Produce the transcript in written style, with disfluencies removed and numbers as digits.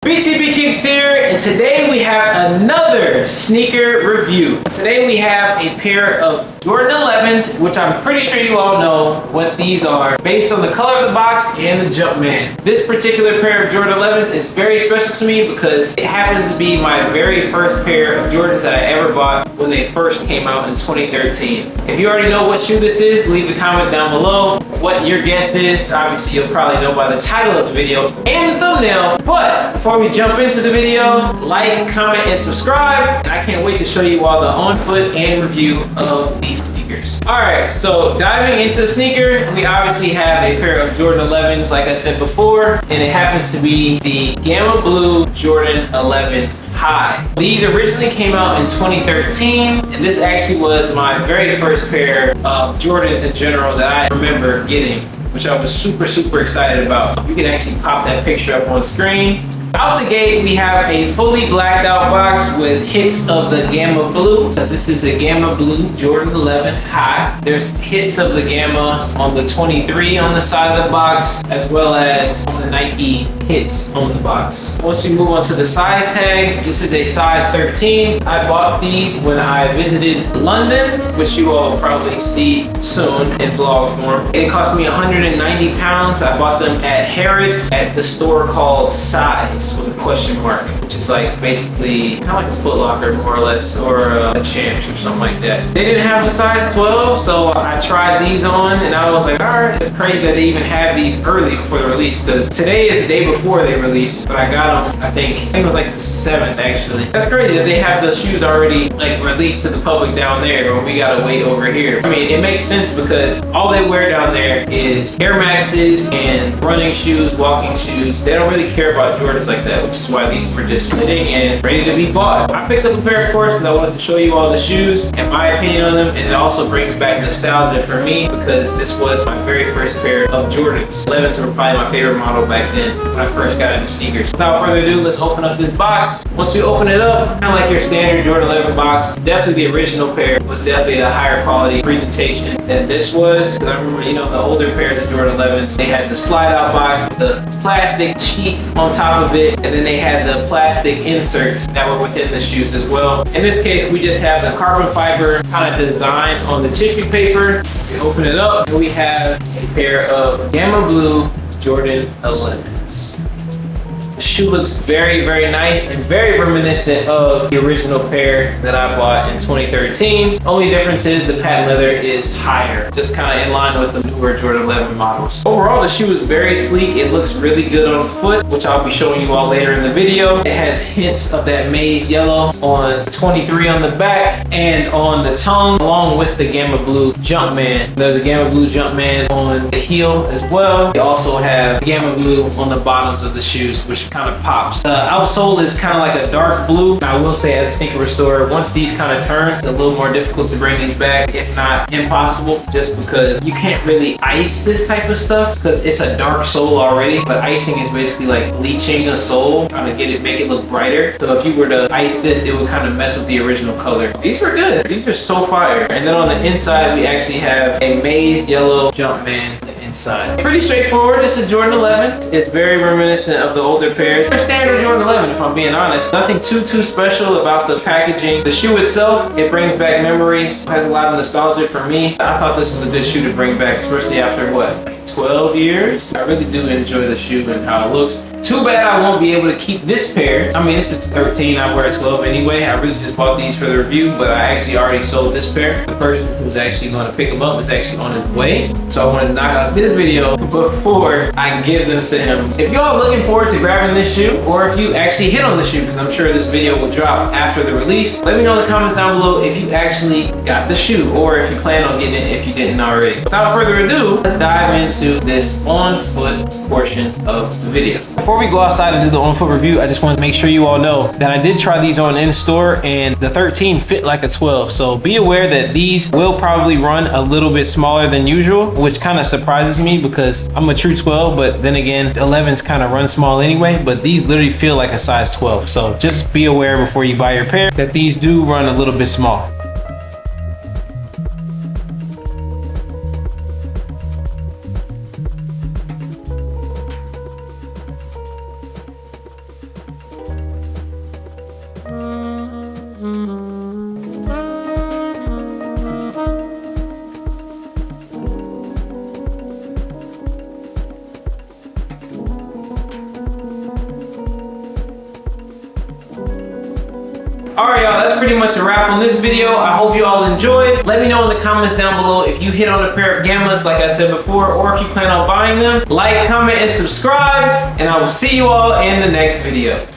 BTB Kicks here, and today we have another sneaker review. Today we have a pair of Jordan 11s, which I'm pretty sure you all know what these are based on the color of the box and the Jumpman. This particular pair of Jordan 11s is very special to me because it happens to be my very first pair of Jordans that I ever bought when they first came out in 2013. If you already know what shoe this is, leave a comment down below what your guess is. Obviously, you'll probably know by the title of the video and the thumbnail. But before we jump into the video, like, comment, and subscribe. And I can't wait to show you all the on-foot and review of these sneakers. All right, so diving into the sneaker, we obviously have a pair of Jordan 11s, like I said before, and it happens to be the Gamma Blue Jordan 11 High. These originally came out in 2013, and this actually was my very first pair of Jordans in general that I remember getting, which I was super excited about. You can actually pop that picture up on screen. Out the gate, we have a fully blacked out box with hits of the Gamma Blue, because this is a Gamma Blue Jordan 11 High. There's hits of the Gamma on the 23 on the side of the box, as well as on the Nike hits on the box. Once we move on to the size tag, this is a size 13. I bought these when I visited London, which you all will probably see soon in vlog form. It cost me 190 pounds. I bought them at Harrods at the store called Size, with a question mark, which is like basically kind of like a Foot Locker more or less, or a Champs or something like that. They didn't have the size 12, so I tried these on and I was like, all right, it's crazy that they even have these early before the release, because today is the day before they released, but I got them, I think it was like the 7th actually. That's crazy that they have the shoes already like released to the public down there, or we gotta wait over here. I mean, it makes sense because all they wear down there is Air Maxes and running shoes, walking shoes. They don't really care about Jordans like that, which is why these were just sitting and ready to be bought. I picked up a pair, of course, because I wanted to show you all the shoes and my opinion on them, and it also brings back nostalgia for me because this was my very first pair of Jordans. 11s were probably my favorite model back then when I first got into sneakers. Without further ado, let's open up this box. Once we open it up, kind of like your standard Jordan 11 box, definitely the original pair was definitely a higher quality presentation than this was. Because I remember, you know, the older pairs of Jordan 11s, they had the slide out box with the plastic sheath on top of it, and then they had the plastic inserts that were within the shoes as well. In this case, we just have the carbon fiber kind of design on the tissue paper. We open it up and we have a pair of Gamma Blue Jordan 11s. The shoe looks very nice and very reminiscent of the original pair that I bought in 2013. Only difference is the patent leather is higher, just kind of in line with the newer Jordan 11 models. Overall, the shoe is very sleek. It looks really good on foot, which I'll be showing you all later in the video. It has hints of that maize yellow on 23 on the back and on the tongue, along with the Gamma Blue Jumpman. There's a Gamma Blue Jumpman on the heel as well. We also have Gamma Blue on the bottoms of the shoes, which kind of pops. The outsole is kind of like a dark blue. I will say, as a sneaker restorer, once these kind of turn, it's a little more difficult to bring these back, if not impossible, just because you can't really ice this type of stuff because it's a dark sole already. But icing is basically like bleaching a sole, trying to get it, make it look brighter. So if you were to ice this, it would kind of mess with the original color. These are good. These are so fire. And then on the inside, we actually have a maize yellow Jumpman inside. Pretty straightforward. It's a Jordan 11. It's very reminiscent of the older pairs. They're standard Jordan 11, if I'm being honest. Nothing too special about the packaging. The shoe itself, it brings back memories. It has a lot of nostalgia for me. I thought this was a good shoe to bring back, especially after what, 12 years? I really do enjoy the shoe and how it looks. Too bad I won't be able to keep this pair. I mean, it's a 13, I wear a 12 anyway. I really just bought these for the review, but I actually already sold this pair. The person who's actually going to pick them up is actually on his way. So I want to knock out this video before I give them to him. If y'all are looking forward to grabbing this shoe, or if you actually hit on the shoe, because I'm sure this video will drop after the release, let me know in the comments down below if you actually got the shoe, or if you plan on getting it if you didn't already. Without further ado, let's dive into this on-foot portion of the video. Before we go outside and do the on-foot review, I just want to make sure you all know that I did try these on in store, and the 13 fit like a 12. So be aware that these will probably run a little bit smaller than usual, which kind of surprises me because I'm a true 12, but then again, 11s kind of run small anyway, but these literally feel like a size 12. So just be aware before you buy your pair that these do run a little bit small. All right, y'all, that's pretty much a wrap on this video. I hope you all enjoyed. Let me know in the comments down below if you hit on a pair of Gammas like I said before, or if you plan on buying them. Like, comment, and subscribe, and I will see you all in the next video.